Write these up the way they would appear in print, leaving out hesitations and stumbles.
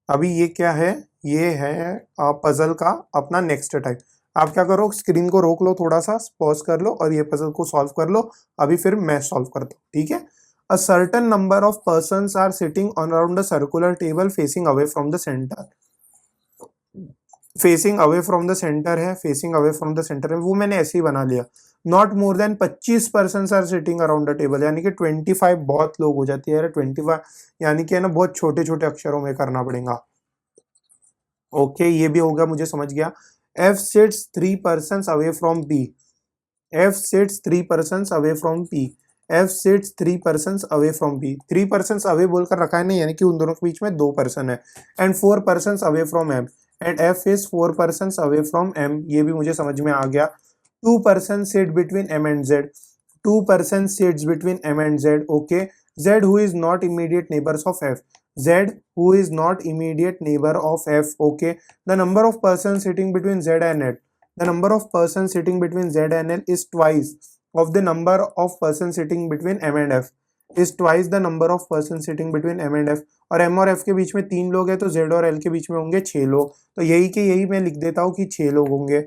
अभी ये क्या है, ये है पजल का अपना नेक्स्ट टाइप। आप क्या करो, स्क्रीन को रोक लो, थोड़ा सा पॉज कर लो और ये पजल को सॉल्व कर लो। अभी फिर मैं सॉल्व करता हूँ, ठीक है। A certain number of persons are sitting on around a circular table facing away from the center. Facing away from the center है, facing away from the center है, वो मैंने ऐसे ही बना लिया। Not more than 25% are sitting around the table, यानी कि 25 बहुत लोग हो जाती है यार, 25 यानी कि है ना, बहुत छोटे छोटे अक्षरों में करना पड़ेगा। ओके, ये भी होगा, मुझे समझ गया। F sits 3 persons away from P. F sits 3 persons away from P. F sits 3 persons away from P. 3 persons away बोलकर रखा है ना, यानी कि उन दोनों के बीच में 2 पर्सन है। And 4 persons away from M. And F is 4 persons away from M, ये भी मुझे समझ में आ गया। 2 persons sit between m and z। 2 persons sits between m and z, okay। z who is not immediate neighbors of f। z who is not immediate neighbor of f, okay। The number of persons sitting between z and l, the number of persons sitting between z and l is twice of the number of persons sitting between m and f, is twice the number of persons sitting between m and f। और m और f के बीच में 3 लोग हैं, तो z और l के बीच में होंगे 6 लोग। तो यही के यही मैं लिख देता हूँ कि 6 लोग होंगे।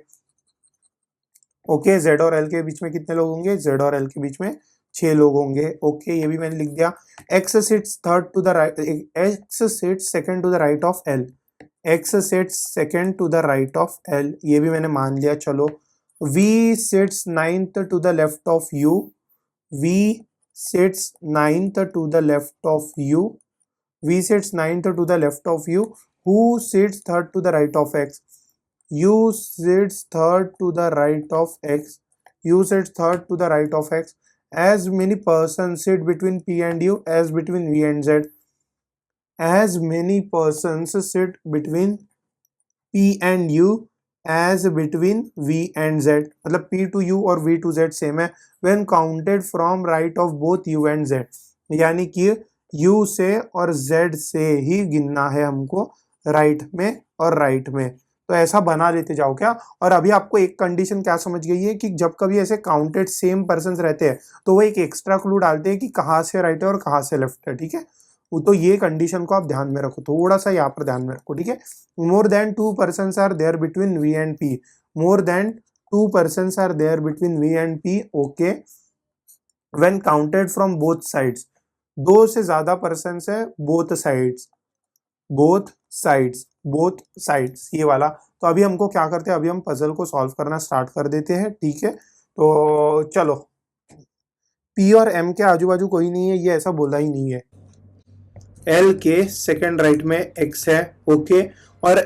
ओके, जेड और एल के बीच में कितने लोग होंगे, जेड और एल के बीच में 6 लोग होंगे। ओके, ये भी मैंने लिख दिया। X sits third to the right, X sits second to the right of L. X sits second to the right of L, ये भी मैंने मान लिया। चलो, V sits ninth to the left of U. V sits ninth to the left of U. V sits ninth to the left of U. Who sits third to the right of X. U sits third to the right of x. U sits third to the right of x. As many persons sit between P and U as between V and Z. As many persons sit between P and U as between V and Z। मतलब P to U और V to Z same है। When counted from right of both U and Z, यानी कि U से और Z से ही गिनना है हमको, राइट में और राइट में। तो ऐसा बना लेते जाओ क्या। और अभी आपको एक कंडीशन क्या समझ गई है कि जब कभी ऐसे काउंटेड सेम पर्सन रहते हैं तो वो एक एक्स्ट्रा क्लू डालते हैं कि कहाँ से राइट है और कहाँ से लेफ्ट है, ठीक है। तो ये कंडीशन को आप ध्यान में रखो, थोड़ा सा यहाँ पर ध्यान में रखो, ठीक है। More than 2 persons are there between V and P. More than 2 persons are there between V and P, okay. When counted from both sides, 2 से ज्यादा पर्सन है both sides, both sides, both sides, ये वाला। तो अभी हमको क्या करते हैं, अभी हम पजल को सॉल्व करना स्टार्ट कर देते हैं, ठीक है। तो चलो, पी और एम के आजू बाजू कोई नहीं है, ये ऐसा बोला ही नहीं है। एल के सेकंड राइट में एक्स है, ओके। और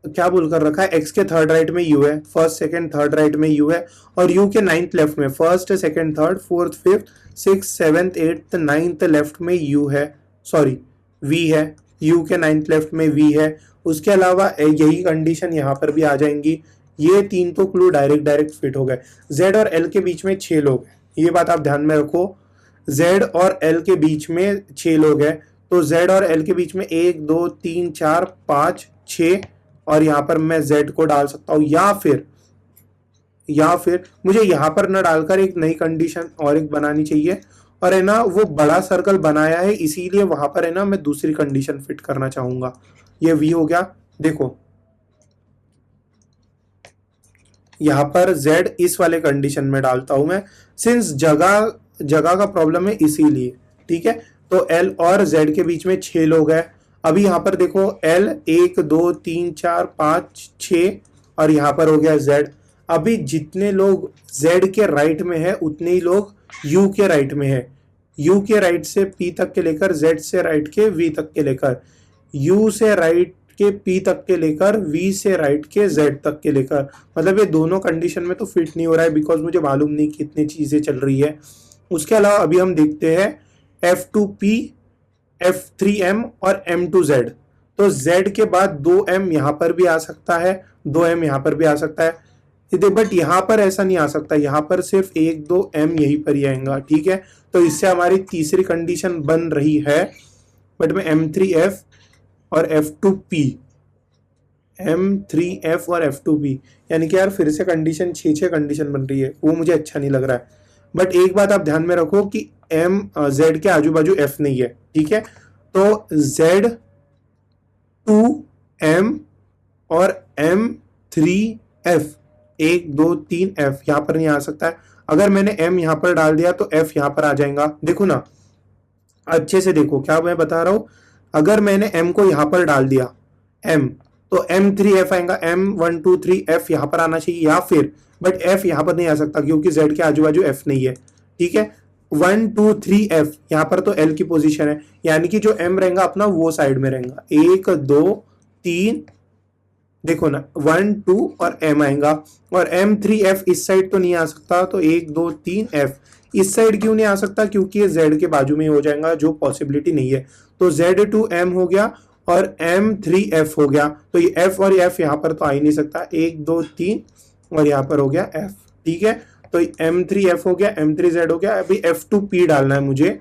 क्या बोलकर रखा है, एक्स के थर्ड राइट में यू है, फर्स्ट सेकंड थर्ड राइट में यू है। और यू के नाइन्थ लेफ्ट में, first second third fourth fifth six seventh eighth ninth left में यू है, सॉरी वी है। यू के नाइन्थ लेफ्ट में वी है। उसके अलावा यही कंडीशन यहाँ पर भी आ जाएंगी। ये 3 तो क्लू डायरेक्ट फिट हो गए। जेड और एल के बीच में 6 लोग हैं, ये बात आप ध्यान में रखो। जेड और एल के बीच में 6 लोग हैं, तो जेड और एल के बीच में 1 2 3 4 5 6, और यहाँ पर मैं जेड को डाल सकता हूँ, या फिर मुझे यहाँ पर न डालकर एक नई कंडीशन और एक बनानी चाहिए। और है ना, वो बड़ा सर्कल बनाया है, इसीलिए वहां पर है ना मैं दूसरी कंडीशन फिट करना चाहूंगा। ये वी हो गया, देखो यहाँ पर z इस वाले कंडीशन में डालता हूं मैं, सिंस जगह जगह का प्रॉब्लम है इसीलिए, ठीक है। तो l और z के बीच में 6 लोग हैं। अभी यहाँ पर देखो l 1 2 3 4 5 6, और यहाँ पर हो गया z। अभी जितने लोग z के राइट में है उतने ही लोग u के राइट में है। u के राइट से p तक के लेकर z से राइट के v तक के लेकर, u से राइट के P तक के लेकर V से राइट के Z तक के लेकर। मतलब ये दोनों कंडीशन में तो फिट नहीं हो रहा है, बिकॉज मुझे मालूम नहीं कितनी चीजें चल रही है। उसके अलावा अभी हम देखते हैं F2P, F3M और M2Z। तो Z के बाद 2M यहाँ पर भी आ सकता है, 2M यहाँ पर भी आ सकता है, बट यहाँ पर ऐसा नहीं आ सकता, यहाँ पर सिर्फ 1 2 M यहीं पर ही आएगा, ठीक है। तो इससे हमारी तीसरी कंडीशन बन रही है, बट में M3F और F2P, M3F और F2P, यानी कि यार फिर से कंडीशन 6 कंडीशन बन रही है, वो मुझे अच्छा नहीं लग रहा है। बट एक बात आप ध्यान में रखो कि M Z के आजू बाजू F नहीं है, ठीक है। तो Z 2m और m3f, 1 2 3 f यहाँ पर नहीं आ सकता है। अगर मैंने m यहाँ पर डाल दिया तो f यहाँ पर आ जाएगा। देखो ना, अच्छे से देखो क्या मैं बता रहा हूं। अगर मैंने m को यहाँ पर डाल दिया m, तो m3f आएगा, m123f यहाँ पर आना चाहिए, या फिर बट f यहाँ पर नहीं आ सकता क्योंकि z के आजू बाजू f नहीं है। ठीक है, 1 2 3 f यहाँ पर तो l की पोजीशन है, यानी कि जो m रहेगा अपना वो साइड में रहेगा। 1 2 3, देखो ना 1 2 और m आएगा, और m3f इस साइड तो नहीं आ सकता, तो 1 2 3 f इस साइड क्यों नहीं आ सकता, क्योंकि ये z के बाजू में ही हो जाएगा, जो पॉसिबिलिटी नहीं है। तो z2m हो गया और m3f हो गया, तो ये f और f यहाँ पर तो आ ही नहीं सकता, 1 2 3 और यहाँ पर हो गया f। ठीक है, तो m3f हो गया, m3z हो गया। अभी f2p डालना है मुझे,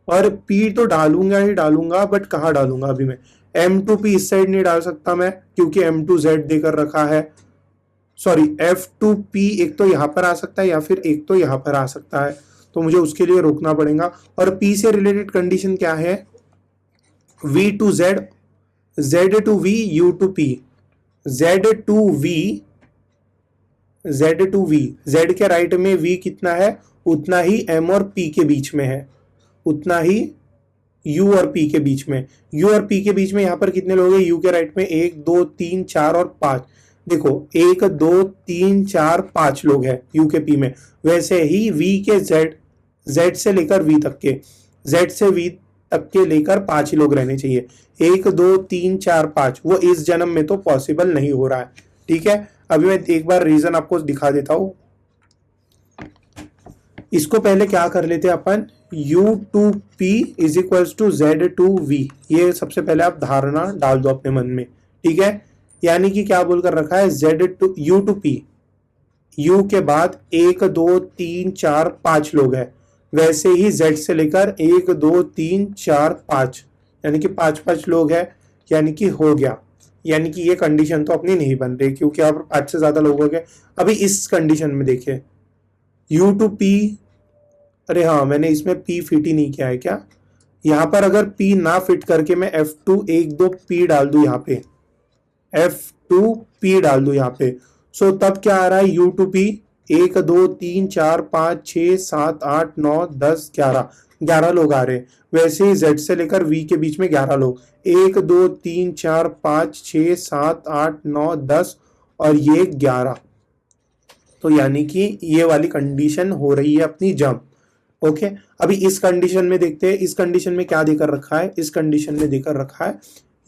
और p तो डालूंगा ही डालूंगा, बट कहाँ डालूंगा अभी मैं, m2p इस साइड नहीं डाल सकता मैं क्योंकि m2z देकर रखा है। सॉरी, f2p एक तो यहाँ पर आ सकता है या फिर एक तो यहाँ पर आ सकता है, तो मुझे उसके लिए रोकना पड़ेगा। और p से रिलेटेड कंडीशन क्या है, v to z, z to v, u to p, z to v, z to v, z के राइट में v कितना है उतना ही m और p के बीच में है, उतना ही u और p के बीच में। u और p के बीच में यहाँ पर कितने लोग हैं, u के राइट में 1 2 3 4 और 5, देखो 1 2 3 4 5 लोग हैं u के p में। वैसे ही v के z से लेकर v तक के, z से v तक के लेकर 5 ही लोग रहने चाहिए। 1 2 3 4 5 वो इस जन्म में तो पॉसिबल नहीं हो रहा है। ठीक है, अभी मैं एक बार रीजन आपको दिखा देता हूं। इसको पहले क्या कर लेते हैं अपन, u2p is equals to z2v, ये सबसे पहले आप धारणा डाल दो अपने मन में। ठीक है, यानी कि क्या बोलकर रखा है, u2p, u के बाद 1 2 3 4 5 लोग हैं, वैसे ही z से लेकर 1 2 3 4 5, यानी कि 5 लोग हैं, यानी कि हो गया। यानी कि ये कंडीशन तो अपनी नहीं बन रही क्योंकि आप 5 से ज्यादा लोग हो गए। अभी इस कंडीशन में देखिए u2p, अरे हाँ मैंने इसमें p फिट ही नहीं किया है क्या, यहाँ पर अगर p ना फिट करके मैं f2 1 2 p डाल दूं, यहाँ पे f2p डाल दूं यहाँ पे, सो तब क्या आ रहा है, u2p 1 2 3 4 5 6 7 8 9 10 11 लोग आ रहे हैं। वैसे ही z से लेकर v के बीच में 11 लोग, 1 2 3 4 5 6 7 8 9 10 और ये 11, तो यानी कि ये वाली कंडीशन हो रही है अपनी जंप। ओके, अभी इस कंडीशन में देखते हैं, इस कंडीशन में क्या देकर रखा है, इस कंडीशन में देकर रखा है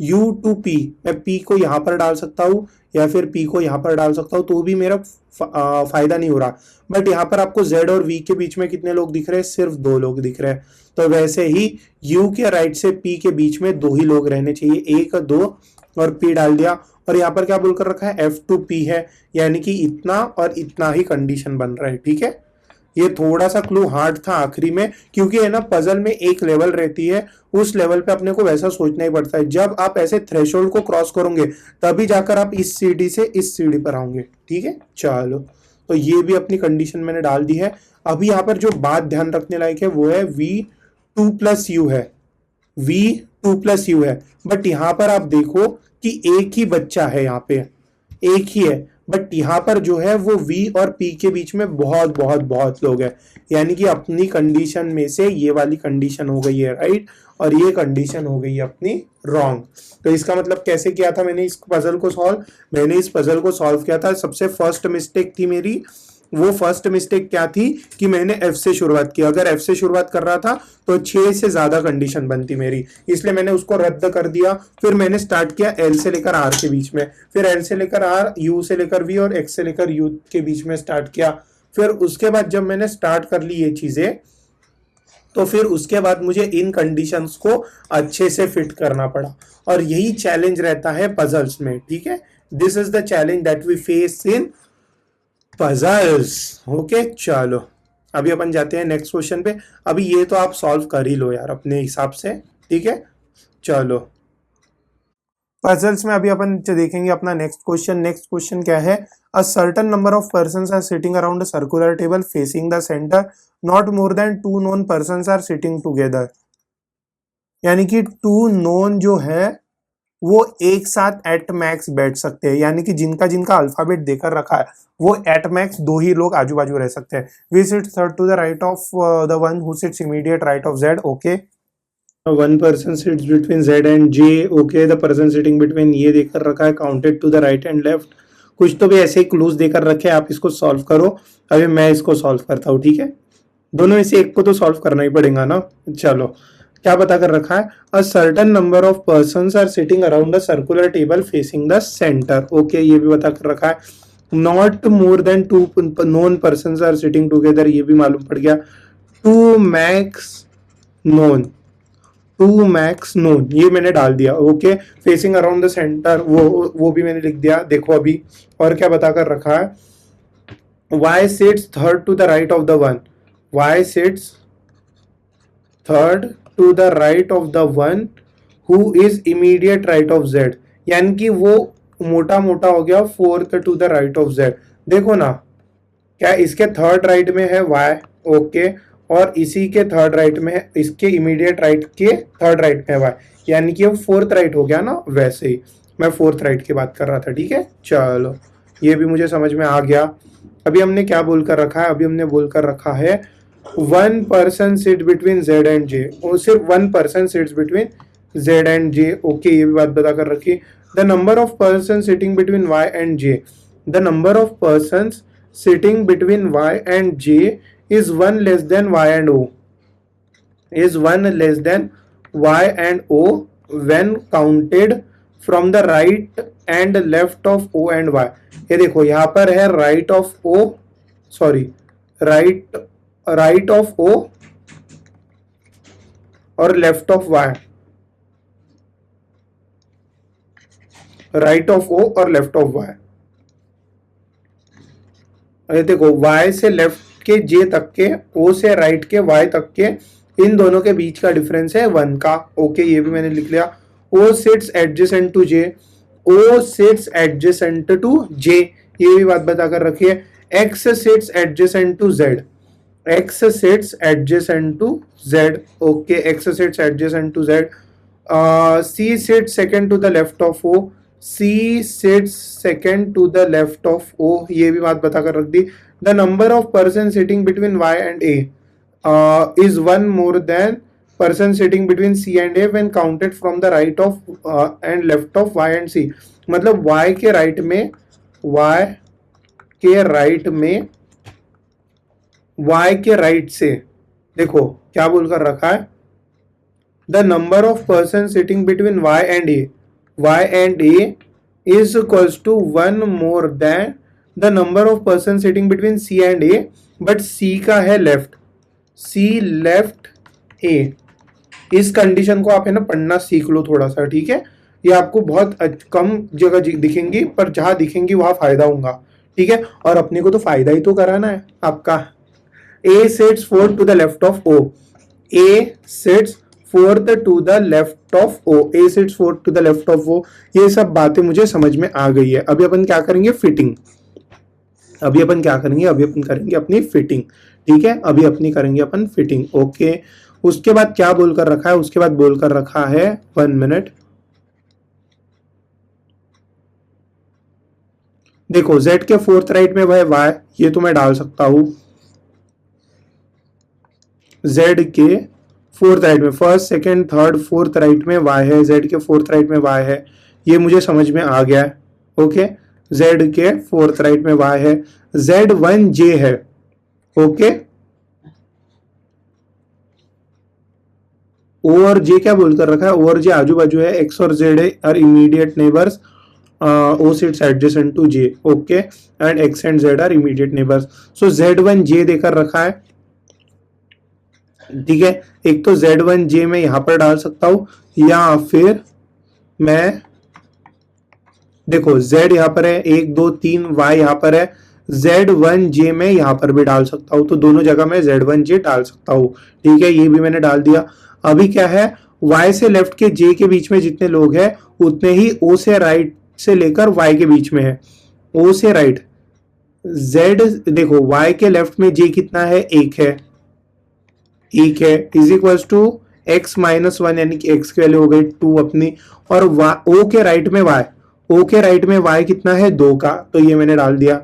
u2p, मैं p को यहाँ पर डाल सकता हूँ या फिर p को यहाँ पर डाल सकता हूँ, तो भी मेरा फायदा नहीं हो रहा। बट यहाँ पर आपको z और v के बीच में कितने लोग दिख रहे हैं, सिर्फ 2 लोग दिख रहे हैं। तो वैसे ही u के राइट से p के बीच में 2 ही लोग रहने चाहिए, 1 2 और p डाल दिया। और यहाँ पर क्या बोलकर रखा है, f2p है, यानी कि इतना और इतना ही कंडीशन बन रहा है। ठीक है, ये थोड़ा सा क्लू हार्ड था आखिरी में, क्योंकि है ना पजल में एक लेवल रहती है, उस लेवल पे अपने को वैसा सोचना ही पड़ता है। जब आप ऐसे थ्रेशोल्ड को क्रॉस करोगे तभी जाकर आप इस सीढ़ी से इस सीढ़ी पर आओगे। ठीक है, चलो तो ये भी अपनी कंडीशन मैंने डाल दी है। अभी यहाँ पर जो बात ध्यान रखने लायक है वो है v2 प्लस u है, v2 प्लस u है, बट यहाँ पर आप देखो कि एक ही बच्चा है, यहाँ पे एक ही है, बट यहाँ पर जो है वो v और p के बीच में बहुत बहुत बहुत लोग हैं, यानी कि अपनी कंडीशन में से ये वाली कंडीशन हो गई है राइट, और ये कंडीशन हो गई है अपनी रॉन्ग। तो इसका मतलब कैसे किया था मैंने इस पजल को सॉल्व, मैंने इस पजल को सॉल्व किया था, सबसे फर्स्ट मिस्टेक थी मेरी, वो फर्स्ट मिस्टेक क्या थी कि मैंने f से शुरुआत की। अगर f से शुरुआत कर रहा था तो 6 से ज्यादा कंडीशन बनती मेरी, इसलिए मैंने उसको रद्द कर दिया। फिर मैंने स्टार्ट किया l से लेकर r के बीच में, फिर l से लेकर r, u से लेकर v और x से लेकर u के बीच में स्टार्ट किया। फिर उसके बाद जब मैंने स्टार्ट कर ली ये चीजें, तो फिर उसके बाद मुझे इन कंडीशंस को अच्छे से फिट करना पड़ा, और यही चैलेंज रहता है पजल्स में। ठीक है, this is the challenge that we face in puzzles. Okay, चलो अभी अपन जाते हैं नेक्स्ट क्वेश्चन पे। अभी ये तो आप सॉल्व कर ही लो यार अपने हिसाब से। ठीक है, चलो पजल्स में अभी अपन देखेंगे अपना नेक्स्ट क्वेश्चन। नेक्स्ट क्वेश्चन क्या है, a certain number of persons are sitting around a circular table facing the centre, not more than 2 known persons are sitting together. यानी कि 2 नोन जो है वो एक साथ एट मैक्स बैठ सकते हैं, यानी कि जिनका जिनका अल्फाबेट देकर रखा है वो एट मैक्स 2 ही लोग आजू बाजू रह सकते हैं। V sit third to the right of the one who sits immediate right of Z. Okay, one person sits between Z and J. Okay, the person sitting between ये देकर रखा है counted to the right and left. कुछ तो भी ऐसे ही clues देकर रखे, आप इसको सॉल्व करो। अभी मैं इसको सॉल्व करता हूँ, ठीक है। दोनों में से एक को तो सॉल्व करना ही पड़ेगा ना। चलो, क्या बता कर रखा है, a certain number of persons are sitting around the circular table facing the centre. Okay, ये भी बता कर रखा है। Not more than 2 known persons are sitting together, ये भी मालूम पड़ गया। 2 मैक्स नोन, 2 मैक्स नोन, ये मैंने डाल दिया। Okay, facing around the centre, वो भी मैंने लिख दिया। देखो अभी और क्या बता कर रखा है, y sits third to the right of the one, y sits third to the right of the one who is immediate right of z, यानी कि वो मोटा मोटा हो गया fourth to the right of z। देखो ना, क्या इसके थर्ड राइट में है y, ओके, और इसी के थर्ड राइट में है, इसके इमीडिएट राइट के थर्ड राइट में है y, यानी कि वो फोर्थ राइट हो गया ना। वैसे ही मैं फोर्थ राइट की बात कर रहा था, ठीक है। चलो, ये भी मुझे समझ में आ गया। अभी हमने क्या बोलकर रखा है, अभी हमने बोलकर रखा है one person sit between Z and J, और सिर्फ one person sits between Z and J. Okay, ये भी बात बता कर रखी। The number of person sitting between Y and J, the number of person sitting between Y and J is 1 less than y and o, is 1 less than y and o when counted from the right and left of o and y। ये देखो यहाँ पर है right of o, sorry right of o और left of y, right of o और left of y। ये देखो y से लेफ्ट के j तक के, o से राइट के y तक के, इन दोनों के बीच का डिफरेंस है 1 का। ओके, ये भी मैंने लिख लिया। o sits adjacent to j, o sits adjacent to j, ये भी बात बता कर रखिए। x sits adjacent to z, x sits adjacent to z। Okay, x sits adjacent to z। c sits second to the left of o, c sits second to the left of o, ये भी बात बता कर रख दी। The number of persons sitting between y and a is 1 more than person sitting between c and a when counted from the right of and left of y and c। मतलब y के right में, y के right में, y के right से, देखो क्या बोलकर रखा है, the number of persons sitting between y and a is equals to 1 more than the number of person sitting between C and A, but C का है लेफ्ट, सी लेफ्ट ए। इस कंडीशन को आप है ना पढ़ना सीख लो थोड़ा सा, ठीक है। ये आपको बहुत कम जगह दिखेंगी, पर जहां दिखेंगी वहां फायदा होगा, ठीक है। और अपने को तो फायदा ही तो कराना है आपका। A sits fourth to the left of O, A sits fourth to the left of O, A sits fourth to the left of O. ये सब बातें मुझे समझ में आ गई है। अभी अपन क्या करेंगे, फिटिंग। अभी अपन क्या करेंगे, अभी अपन करेंगे अपनी फिटिंग, ठीक है। अभी अपनी करेंगे अपन फिटिंग। ओके, उसके बाद क्या बोलकर रखा है, उसके बाद बोलकर रखा है 1 मिनट। देखो z के फोर्थ राइट में वह y, ये तो मैं डाल सकता हूं। z के फोर्थ राइट में, first second third fourth right में y है, z के फोर्थ राइट में y है, ये मुझे समझ में आ गया है। ओके, z के फोर्थ राइट में y है, z1j है। ओके, o और j क्या बोलकर रखा है, o और j आजू बाजू है, x और z are immediate neighbours, o sits adjacent to j, okay, and x and z are immediate neighbors। so z1j देकर रखा है, ठीक है। एक तो z1j मैं यहां पर डाल सकता हूं, या फिर मैं, देखो z यहाँ पर है 1 2 3, y यहाँ पर है, z1j मैं यहाँ पर भी डाल सकता हूँ, तो दोनों जगह मैं z1j डाल सकता हूँ, ठीक है। ये भी मैंने डाल दिया। अभी क्या है, y से लेफ्ट के j के बीच में जितने लोग हैं उतने ही o से राइट से लेकर y के बीच में है। o से राइट z, देखो y के लेफ्ट में j कितना है, 1 है, 1 है, इज इक्वल्स टू x -1 यानी कि x की वैल्यू हो गई 2 अपनी, और o के राइट में y, o के राइट में y कितना है 2 का, तो ये मैंने डाल दिया।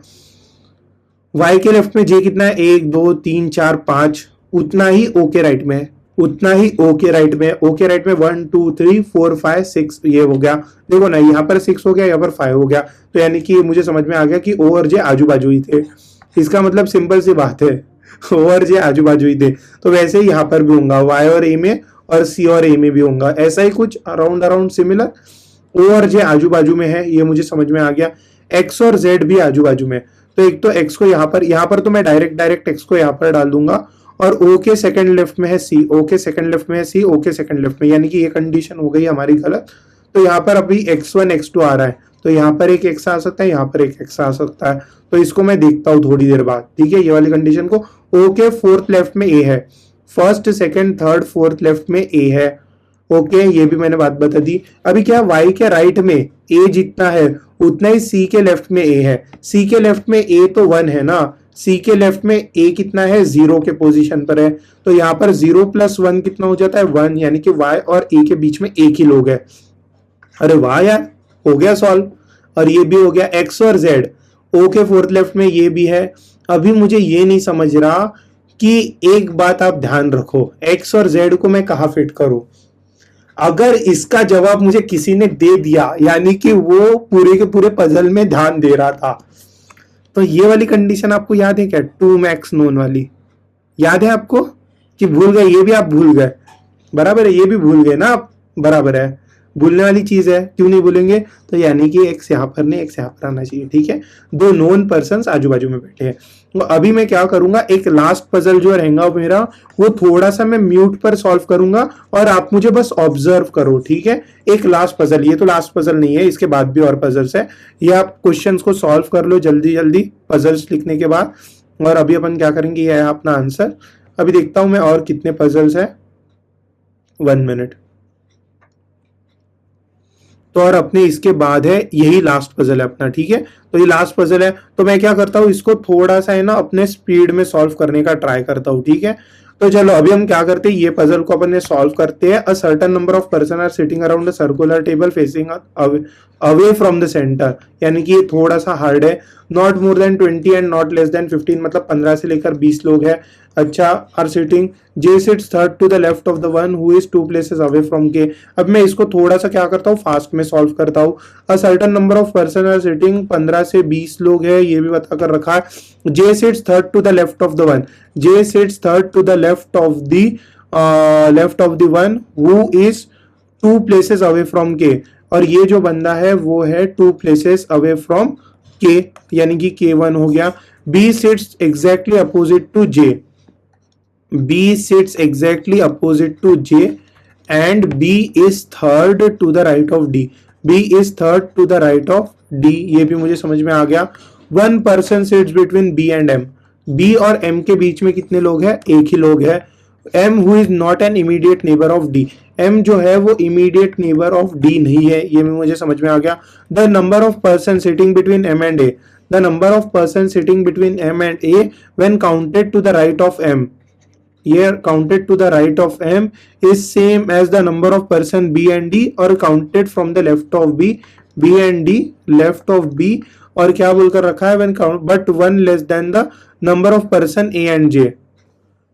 y के लेफ्ट में j कितना है 1 2 3 4 5, उतना ही o के राइट में है, उतना ही o के राइट में, o के राइट में 1 2 3 4 5 6, ये हो गया। देखो ना यहाँ पर 6 हो गया, यहाँ पर 5 हो गया, तो यानी कि मुझे समझ में आ गया कि o और j आजू बाजू ही थे। इसका मतलब सिंपल सी बात है, o और j आजू बाजू ही थे, तो वैसे ही यहाँ पर भी होगा y और a में, और c और a में भी होगा, ऐसा ही कुछ अराउंड सिमिलर। o और j आजू बाजू में है, ये मुझे समझ में आ गया। x और z भी आजू बाजू में, तो एक तो x को यहाँ पर तो मैं डायरेक्ट x को यहाँ पर डाल दूंगा, और o के सेकंड लेफ्ट में है c, o के सेकंड लेफ्ट में है c, o के सेकंड लेफ्ट में, यानी कि ये कंडीशन हो गई हमारी गलत। तो यहाँ पर अभी x1 x2 आ रहा है, तो यहाँ पर एक x आ सकता है, यहाँ पर एक x आ सकता है, तो इसको मैं देखता हूँ थोड़ी देर बाद, ठीक है। ये वाली कंडीशन को o के फोर्थ लेफ्ट में a है, first second third fourth left में a है, ओके, ये भी मैंने बात बता दी। अभी क्या y के राइट में a जितना है उतना ही c के लेफ्ट में a है, c के लेफ्ट में a तो 1 है ना, c के लेफ्ट में a कितना है 0 के पोजीशन पर है, तो यहाँ पर 0 + 1 कितना हो जाता है 1, यानी कि y और a के बीच में एक ही लोग है। अरे वाह यार, हो गया सॉल्व। और ये भी हो गया। x और z, o के फोर्थ लेफ्ट में ये भी है। अभी मुझे ये नहीं समझ रहा कि एक बात आप ध्यान रखो, x और z को मैं कहाँ फिट करूं। अगर इसका जवाब मुझे किसी ने दे दिया, यानी कि वो पूरे के पूरे पजल में ध्यान दे रहा था, तो ये वाली कंडीशन आपको याद है क्या, 2 मैक्स नोन वाली, याद है आपको कि भूल गए? ये भी आप भूल गए, बराबर है, ये भी भूल गए ना आप, बराबर है, भूलने वाली चीज है, क्यों नहीं भूलेंगे। तो यानी कि एक्स यहाँ पर नहीं, एक्स यहाँ पर आना चाहिए, ठीक है। दो नोन पर्सन आजू बाजू में बैठे हैं। तो अभी मैं क्या करूंगा, एक लास्ट पजल जो रहेगा मेरा, वो थोड़ा सा मैं म्यूट पर सॉल्व करूंगा और आप मुझे बस ऑब्जर्व करो, ठीक है। एक लास्ट पजल, ये तो लास्ट पजल नहीं है, इसके बाद भी और पजल्स है, ये आप क्वेश्चंस को सॉल्व कर लो जल्दी जल्दी पजल्स लिखने के बाद। और अभी अपन क्या करेंगे, ये है अपना आंसर। अभी देखता हूं मैं और कितने पजल्स है, 1 मिनट। तो और अपने इसके बाद है, यही लास्ट पजल है अपना, ठीक है। तो ये लास्ट पजल है, तो मैं क्या करता हूँ, इसको थोड़ा सा है ना अपने स्पीड में सॉल्व करने का ट्राई करता हूँ, ठीक है। तो चलो अभी हम क्या करते हैं, ये पजल को अपन ने सॉल्व करते हैं। A certain number of person are sitting around a circular table facing away from the centre, यानी कि ये थोड़ा सा हार्ड है। Not more than 20 and not less than 15, मतलब 15 से लेकर 20 लोग हैं। अच्छा, are sitting, J sits third to the left of the one who is 2 places away from K. अब मैं इसको थोड़ा सा क्या करता हूँ, फास्ट में सॉल्व करता हूँ। A certain number of person are sitting, 15 से 20 लोग हैं, ये भी बता कर रखा है। J sits third to the left of the one, J sits third to the left of the one who is 2 places away from K. और ये जो बंदा है वो है 2 प्लेसेस अवे फ्रॉम के, यानी कि K1 हो गया। B sits exactly opposite to J, B sits exactly opposite to J and B is third to the right of D. B is third to the right of D, ये भी मुझे समझ में आ गया। One person sits between B and M. B और M के बीच में कितने लोग हैं, एक ही लोग है। M who is not an immediate neighbor of D. M जो है वो immediate neighbor of D नहीं है, ये भी मुझे समझ में आ गया। The number of person sitting between M and A. The number of person sitting between M and A when counted to the right of M. Here counted to the right of M is same as the number of person B and D, और counted from the left of B, B and D left of B, और क्या बोलकर रखा है, when count but 1 less than the number of person A and J.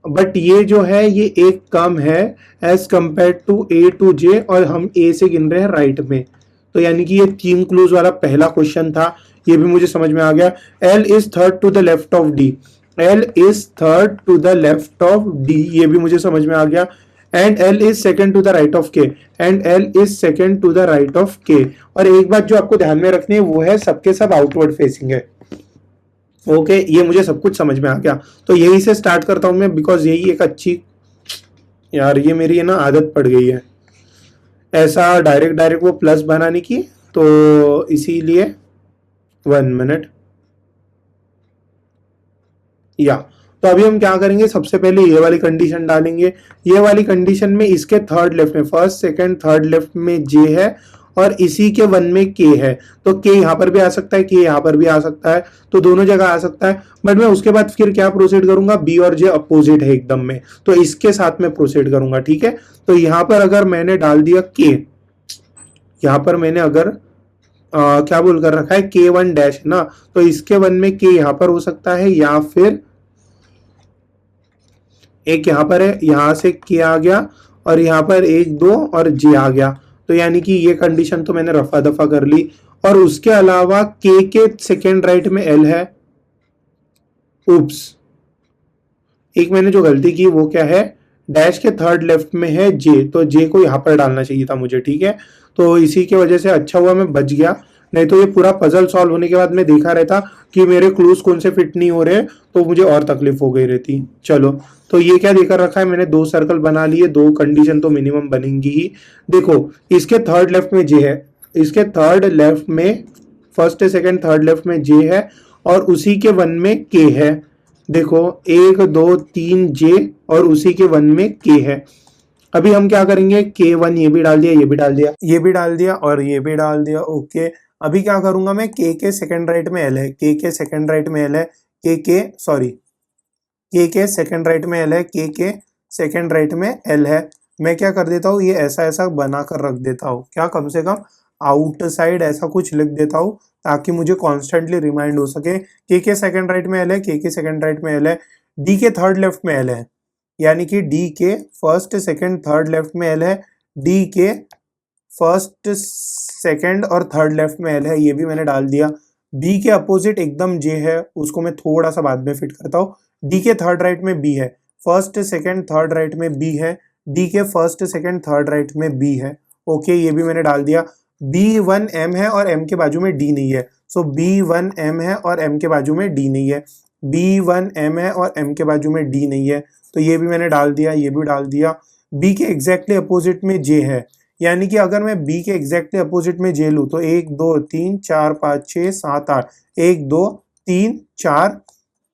But ये जो है ये एक कम है as compare to A to J, और हम A से गिन रहे हैं राइट में। तो यानी कि ये 3 क्लूज वाला पहला क्वेश्चन था, ये भी मुझे समझ में आ गया। L is third to the left of D, L is third to the left of D, ये भी मुझे समझ में आ गया। And L is second to the right of K, and L is second to the right of K। और एक बात जो आपको ध्यान में रखनी है वो है सबके सब आउटवर्ड फेसिंग है, ओके। ये मुझे सब कुछ समझ में आ गया। तो यही से स्टार्ट करता हूं मैं, बिकॉज यही एक अच्छी, यार ये मेरी है ना आदत पड़ गई है ऐसा डायरेक्ट वो प्लस बनाने की, तो इसीलिए 1 मिनट या। तो अभी हम क्या करेंगे, सबसे पहले ये वाली कंडीशन डालेंगे। ये वाली कंडीशन में इसके थर्ड लेफ्ट में, फर्स्ट सेकंड थर्ड लेफ्ट में J है, और इसी के वन में के है, तो के यहाँ पर भी आ सकता है, के यहाँ पर भी आ सकता है, तो दोनों जगह आ सकता है। बट मैं उसके बाद फिर क्या प्रोसीड करूंगा, बी और जे अपोजिट है एकदम में, तो इसके साथ में प्रोसीड करूंगा, ठीक है। तो यहाँ पर अगर मैंने डाल दिया के, यहाँ पर मैंने अगर क्या बोल कर रखा है के वन डैश ना, तो इसके वन में के यहाँ पर हो सकता है, या फिर एक यहाँ पर है, यहाँ से के आ गया, और यहाँ पर एक दो और जे आ गया, तो यानी कि ये कंडीशन तो मैंने रफा दफा कर ली। और उसके अलावा के सेकेंड राइट में एल है। उप्स, एक मैंने जो गलती की वो क्या है, डैश के थर्ड लेफ्ट में है जे, तो जे को यहाँ पर डालना चाहिए था मुझे, ठीक है। तो इसी की वजह से अच्छा हुआ मैं बच गया, नहीं तो ये पूरा पजल सॉल्व होने के बाद मैं देखा रहता कि मेरे क्लूज कौन से फिट नहीं हो रहे, तो मुझे और तकलीफ हो गई रहती। चलो, तो ये क्या देकर रखा है मैंने, दो सर्कल बना लिए, दो कंडीशन तो मिनिमम बनेंगी ही। देखो, इसके थर्ड लेफ्ट में जे है, इसके थर्ड लेफ्ट में, फर्स्ट सेकंड थर्ड लेफ्ट में जे है, और उसी के वन में के है। देखो, एक दो तीन जे, और उसी के वन में के है। अभी हम क्या करेंगे, के वन ये भी डाल दिया, ये भी डाल दिया, ये भी डाल दिया, और ये भी डाल दिया, ओके। अभी क्या करूंगा मैं, के सेकंड राइट में एल है, के सेकंड राइट में एल है, के सॉरी, के सेकंड राइट में एल है, के सेकंड राइट में एल है। मैं क्या कर देता हूँ, ये ऐसा ऐसा बना कर रख देता हूँ, क्या कम से कम आउटसाइड ऐसा कुछ लिख देता हूँ, ताकि मुझे कॉन्स्टेंटली रिमाइंड हो सके। के सेकंड राइट में एल है, के सेकंड राइट में एल है, डी के थर्ड लेफ्ट में एल है, यानी कि डी के फर्स्ट सेकंड थर्ड लेफ्ट में एल है, डी के फर्स्ट सेकंड और थर्ड लेफ्ट में एल है, ये भी मैंने डाल दिया। बी के अपोजिट एकदम जे है, उसको मैं थोड़ा सा बाद में फिट करता हूँ। डी के थर्ड राइट में बी है, फर्स्ट सेकंड थर्ड राइट में बी है, डी के फर्स्ट सेकंड थर्ड राइट में बी है, ओके, ये भी मैंने डाल दिया। बी वन एम है और एम के बाजू में डी नहीं है, सो बी वन एम है और एम के बाजू में डी नहीं है, बी वन एम है और एम के बाजू में डी नहीं है, तो ये भी मैंने डाल दिया, ये भी डाल दिया। बी के एग्जैक्टली अपोजिट में जे है, यानी कि अगर मैं बी के एग्जैक्टली अपोजिट में जे लूँ, तो एक दो तीन चार पाँच छः सात आठ, एक दो तीन चार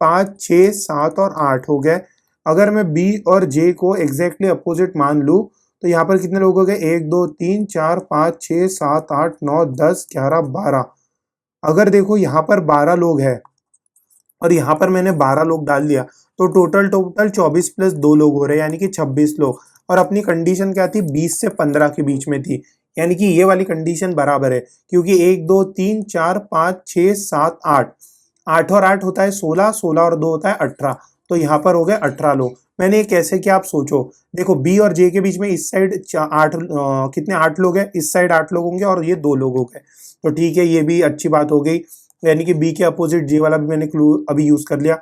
पाँच छः सात और आठ हो गए। अगर मैं बी और जे को एग्जैक्टली अपोजिट मान लूँ, तो यहाँ पर कितने लोग हो गए, एक दो तीन चार पाँच छः सात आठ नौ 10 11 12। अगर देखो यहाँ पर 12 लोग हैं और यहाँ पर मैंने 12 लोग डाल दिया, तो टोटल टोटल 24 प्लस 2 लोग हो रहे हैं, यानी कि 26 लोग। और अपनी कंडीशन क्या थी, 20 से 15 के बीच में थी, यानी कि ये वाली कंडीशन बराबर है, क्योंकि 1 2 3 4 5 6 7 8, 8 और 8 होता है 16, 16 और 2 होता है 18, तो यहाँ पर हो गए 18 लोग। मैंने ये कैसे किया आप सोचो, देखो बी और जे के बीच में इस साइड कितने 8 लोग हैं, इस साइड 8 लोग होंगे और ये 2 लोग हो गए, तो ठीक है, ये भी अच्छी बात हो गई, यानी कि बी के अपोजिट जे वाला भी मैंने क्लू अभी यूज कर लिया।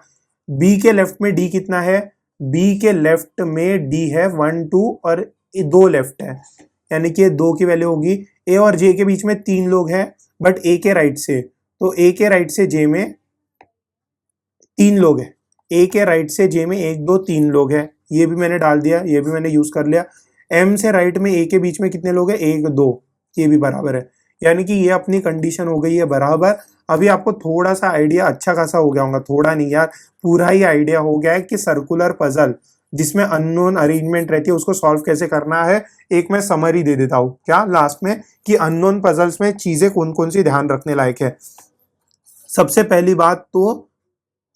बी के लेफ्ट में डी कितना है, बी के लेफ्ट में डी है 1 2 और 2 लेफ्ट है, यानी कि 2 की वैल्यू होगी। ए और जे के बीच में 3 लोग हैं, बट ए के राइट से, तो ए के राइट से जे में 3 लोग हैं, ए के राइट से जे में 1 2 3 लोग हैं, ये भी मैंने डाल दिया, ये भी मैंने यूज कर लिया। एम से राइट में ए के बीच में कितने लोग हैं, 1 2, ये भी बराबर है, यानी कि ये अपनी कंडीशन हो गई है बराबर। अभी आपको थोड़ा सा आइडिया अच्छा खासा हो गया होगा, थोड़ा नहीं यार, पूरा ही आइडिया हो गया है कि सर्कुलर पजल जिसमें अननोन अरेंजमेंट रहती है उसको सॉल्व कैसे करना है। एक मैं समरी दे देता हूँ क्या लास्ट में, कि अननोन पजल्स में चीजें कौन कौन सी ध्यान रखने लायक है। सबसे पहली बात तो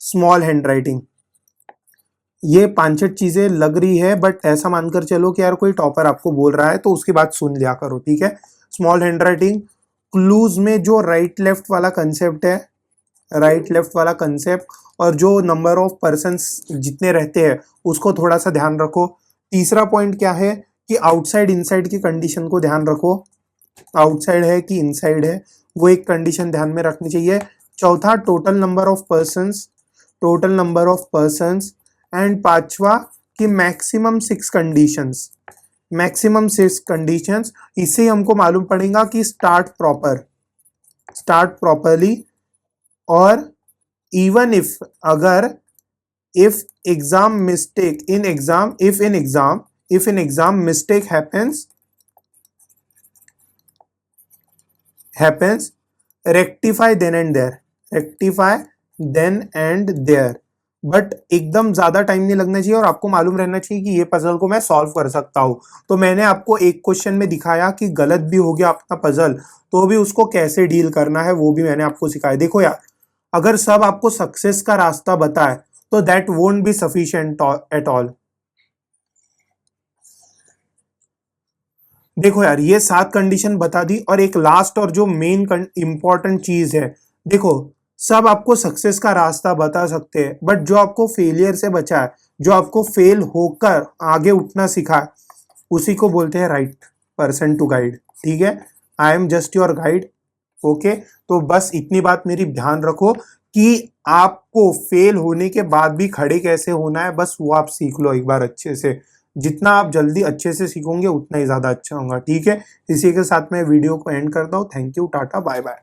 स्मॉल हैंड राइटिंग, ये 5-6 चीजें लग रही है, बट ऐसा मानकर चलो कि यार कोई टॉपर आपको बोल रहा है तो उसकी बात सुन लिया करो, ठीक है। स्मॉल हैंड राइटिंग, क्लूज में जो राइट लेफ्ट वाला कंसेप्ट है, राइट लेफ्ट वाला कंसेप्ट, और जो नंबर ऑफ पर्सन्स जितने रहते हैं उसको थोड़ा सा ध्यान रखो। तीसरा पॉइंट क्या है कि आउटसाइड इनसाइड की कंडीशन को ध्यान रखो, आउटसाइड है कि इनसाइड है वो एक कंडीशन ध्यान में रखनी चाहिए। चौथा total number of persons, total number of persons, and पांचवा कि मैक्सिमम 6 कंडीशंस, मैक्सिमम 6 कंडीशंस। इससे हमको मालूम पड़ेगा कि स्टार्ट प्रॉपर, स्टार्ट प्रॉपरली, और इवन इफ अगर if exam mistake in exam, if in exam mistake happens, rectify then and there, rectify then and there, but एकदम ज्यादा टाइम नहीं लगना चाहिए और आपको मालूम रहना चाहिए कि ये पजल को मैं सॉल्व कर सकता हूँ। तो मैंने आपको एक क्वेश्चन में दिखाया कि गलत भी हो गया अपना पजल तो भी उसको कैसे डील करना है वो भी मैंने आपको सिखाया। देखो यार, अगर सब आपको सक्सेस का रास्ता बताए तो that won't be sufficient at all. देखो यार, ये 7 कंडीशन बता दी और एक लास्ट और जो मेन इंपॉर्टेंट चीज है, देखो सब आपको सक्सेस का रास्ता बता सकते हैं बट जो आपको फेलियर से बचा है, जो आपको फेल होकर आगे उठना सिखाए, उसी को बोलते हैं राइट पर्सन टू गाइड। ठीक है, I am just your guide. Okay, तो बस इतनी बात मेरी ध्यान रखो कि आपको फेल होने के बाद भी खड़े कैसे होना है, बस वो आप सीख लो एक बार अच्छे से। जितना आप जल्दी अच्छे से सीखोगे उतना ही ज्यादा अच्छा होगा। ठीक है, इसी के साथ मैं वीडियो को एंड करता हूँ। थैंक यू, टाटा, बाय बाय।